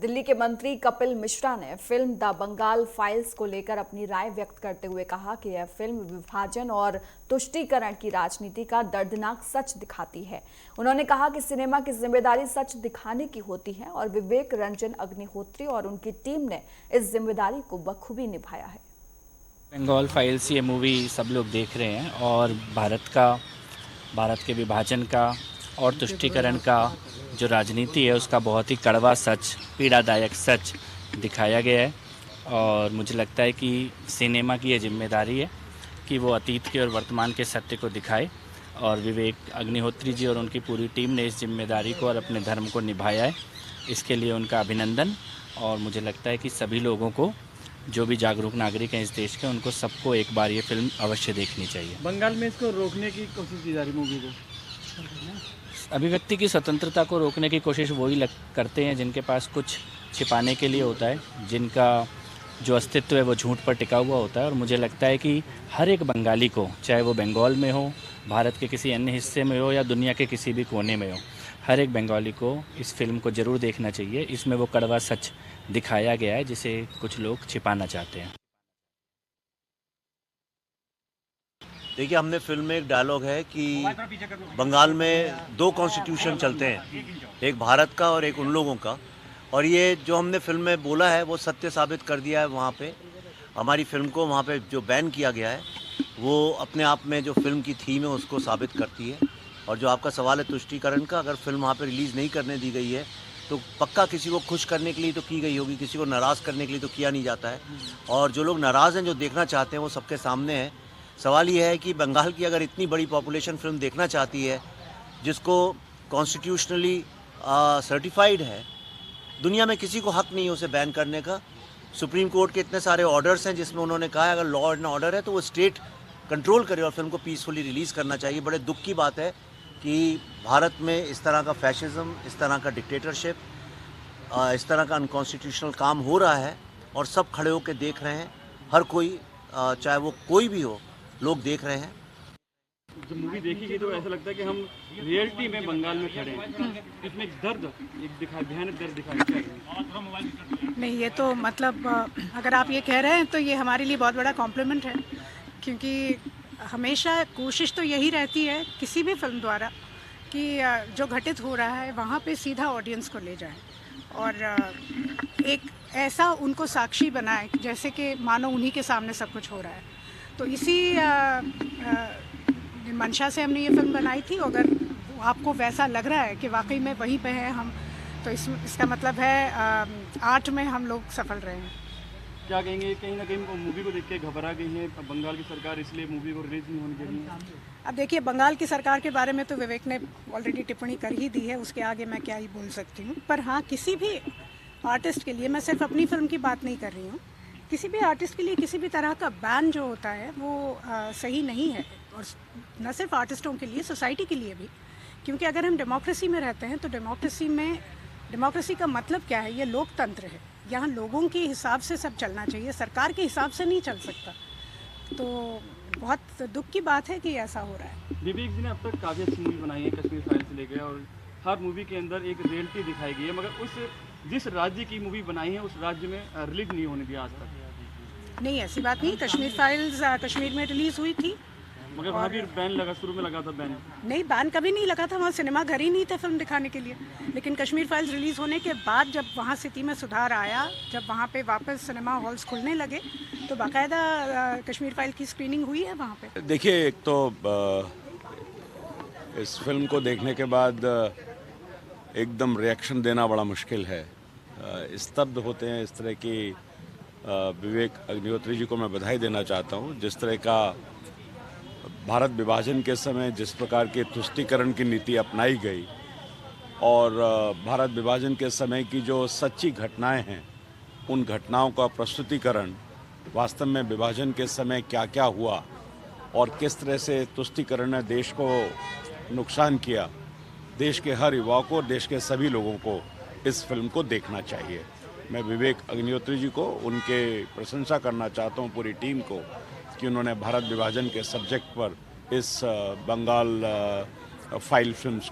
दिल्ली के मंत्री कपिल मिश्रा ने फिल्म द बंगाल फाइल्स को लेकर अपनी राय व्यक्त करते हुए कहा कि यह फिल्म विभाजन और तुष्टीकरण की राजनीति का दर्दनाक सच दिखाती है। उन्होंने कहा कि सिनेमा की जिम्मेदारी सच दिखाने की होती है और विवेक रंजन अग्निहोत्री और उनकी टीम ने इस जिम्मेदारी को बखूबी निभाया है। बंगाल फाइल्स ये मूवी सब लोग देख रहे हैं और भारत के विभाजन का और तुष्टीकरण का जो राजनीति है उसका बहुत ही कड़वा सच, पीड़ादायक सच दिखाया गया है। और मुझे लगता है कि सिनेमा की ये जिम्मेदारी है कि वो अतीत के और वर्तमान के सत्य को दिखाए और विवेक अग्निहोत्री जी और उनकी पूरी टीम ने इस जिम्मेदारी को और अपने धर्म को निभाया है। इसके लिए उनका अभिनंदन। और मुझे लगता है कि सभी लोगों को, जो भी जागरूक नागरिक हैं इस देश के, उनको सबको एक बार ये फिल्म अवश्य देखनी चाहिए। बंगाल में इसको रोकने की कोशिश की जा रही मूवी को। अभिव्यक्ति की स्वतंत्रता को रोकने की कोशिश वही करते हैं जिनके पास कुछ छिपाने के लिए होता है, जिनका जो अस्तित्व है वो झूठ पर टिका हुआ होता है। और मुझे लगता है कि हर एक बंगाली को, चाहे वो बंगाल में हो, भारत के किसी अन्य हिस्से में हो या दुनिया के किसी भी कोने में हो, हर एक बंगाली को इस फिल्म को ज़रूर देखना चाहिए। इसमें वो कड़वा सच दिखाया गया है जिसे कुछ लोग छिपाना चाहते हैं। देखिए, हमने फिल्म में एक डायलॉग है कि बंगाल में दो कॉन्स्टिट्यूशन चलते हैं, एक भारत का और एक उन लोगों का। और ये जो हमने फिल्म में बोला है वो सत्य साबित कर दिया है। वहाँ पे हमारी फिल्म को वहाँ पे जो बैन किया गया है वो अपने आप में जो फिल्म की थीम है उसको साबित करती है। और जो आपका सवाल है तुष्टीकरण का, अगर फिल्म वहाँ पे रिलीज़ नहीं करने दी गई है तो पक्का किसी को खुश करने के लिए तो की गई होगी, किसी को नाराज़ करने के लिए तो किया नहीं जाता है। और जो लोग नाराज़ हैं, जो देखना चाहते हैं, वो सबके सामने है। सवाल ये है कि बंगाल की अगर इतनी बड़ी पॉपुलेशन फिल्म देखना चाहती है जिसको कॉन्स्टिट्यूशनली सर्टिफाइड है, दुनिया में किसी को हक नहीं है उसे बैन करने का। सुप्रीम कोर्ट के इतने सारे ऑर्डर्स हैं जिसमें उन्होंने कहा है अगर लॉ एंड ऑर्डर है तो वो स्टेट कंट्रोल करे और फिल्म को पीसफुली रिलीज़ करना चाहिए। बड़े दुख की बात है कि भारत में इस तरह का फैशिज्म, इस तरह का डिक्टेटरशिप, इस तरह का अनकॉन्स्टिट्यूशनल काम हो रहा है और सब खड़े होकर देख रहे हैं। हर कोई, चाहे वो कोई भी हो, लोग देख रहे हैं। जब मूवी देखी गई तो ऐसा लगता है कि हम रियलिटी में बंगाल में खड़े हैं। इसमें एक भयानक दर्द दिखाया। नहीं, ये तो मतलब अगर आप ये कह रहे हैं तो ये हमारे लिए बहुत बड़ा कॉम्प्लीमेंट है, क्योंकि हमेशा कोशिश तो यही रहती है किसी भी फिल्म द्वारा कि जो घटित हो रहा है वहाँ पे सीधा ऑडियंस को ले जाए और एक ऐसा उनको साक्षी बनाए जैसे कि मानो उन्हीं के सामने सब कुछ हो रहा है। तो इसी मंशा से हमने ये फिल्म बनाई थी। अगर आपको वैसा लग रहा है कि वाकई में वहीं पे हैं हम, तो इसका मतलब है आर्ट में हम लोग सफल रहे हैं। क्या कहेंगे, कहीं ना कहीं मूवी को देख के घबरा गई है बंगाल की सरकार, इसलिए मूवी को रिलीज नहीं होने दे रही है? अब देखिए, बंगाल की सरकार के बारे में तो विवेक ने ऑलरेडी टिप्पणी कर ही दी है, उसके आगे मैं क्या ही बोल सकती हूँ। पर हाँ, किसी भी आर्टिस्ट के लिए, मैं सिर्फ अपनी फिल्म की बात नहीं कर रही हूँ, किसी भी आर्टिस्ट के लिए किसी भी तरह का बैन जो होता है वो सही नहीं है। और न सिर्फ आर्टिस्टों के लिए, सोसाइटी के लिए भी। क्योंकि अगर हम डेमोक्रेसी में रहते हैं तो डेमोक्रेसी का मतलब क्या है? ये लोकतंत्र है। यहाँ लोगों के हिसाब से सब चलना चाहिए, सरकार के हिसाब से नहीं चल सकता। तो बहुत दुख की बात है कि ऐसा हो रहा है। विवेक जी ने अब तक काफ़ी अच्छी मूवी बनाई है कश्मीर फाइल से लेकर, और हर मूवी के अंदर एक रियलिटी दिखाई गई है, मगर जिस राज्य की मूवी बनाई है उस राज्य में रिलीज नहीं होने दिया आज तक। नहीं, ऐसी बात नहीं। कश्मीर फाइल्स कश्मीर में रिलीज हुई थी, मगर वहाँ भी बैन लगा, शुरू में लगा था बैन। नहीं, बैन कभी नहीं लगा था। वहाँ सिनेमा घर ही नहीं थे फिल्म दिखाने के लिए। लेकिन कश्मीर फाइल्स रिलीज होने के बाद जब वहाँ स्थिति में सुधार आया, जब वहाँ पे वापस सिनेमा हॉल्स खुलने लगे, तो बाकायदा कश्मीर फाइल की स्क्रीनिंग हुई है वहाँ पे। देखिए, एक तो इस फिल्म को देखने के बाद एकदम रिएक्शन देना बड़ा मुश्किल है। स्तब्ध होते हैं इस तरह की। विवेक अग्निहोत्री जी को मैं बधाई देना चाहता हूँ। जिस तरह का भारत विभाजन के समय जिस प्रकार की तुष्टीकरण की नीति अपनाई गई और भारत विभाजन के समय की जो सच्ची घटनाएं हैं, उन घटनाओं का प्रस्तुतिकरण, वास्तव में विभाजन के समय क्या क्या हुआ और किस तरह से तुष्टीकरण ने देश को नुकसान किया, देश के हर युवा को, देश के सभी लोगों को इस फिल्म को देखना चाहिए। मैं विवेक अग्निहोत्री जी को, उनके प्रशंसा करना चाहता हूँ, पूरी टीम को, कि उन्होंने भारत विभाजन के सब्जेक्ट पर इस बंगाल फाइल फिल्म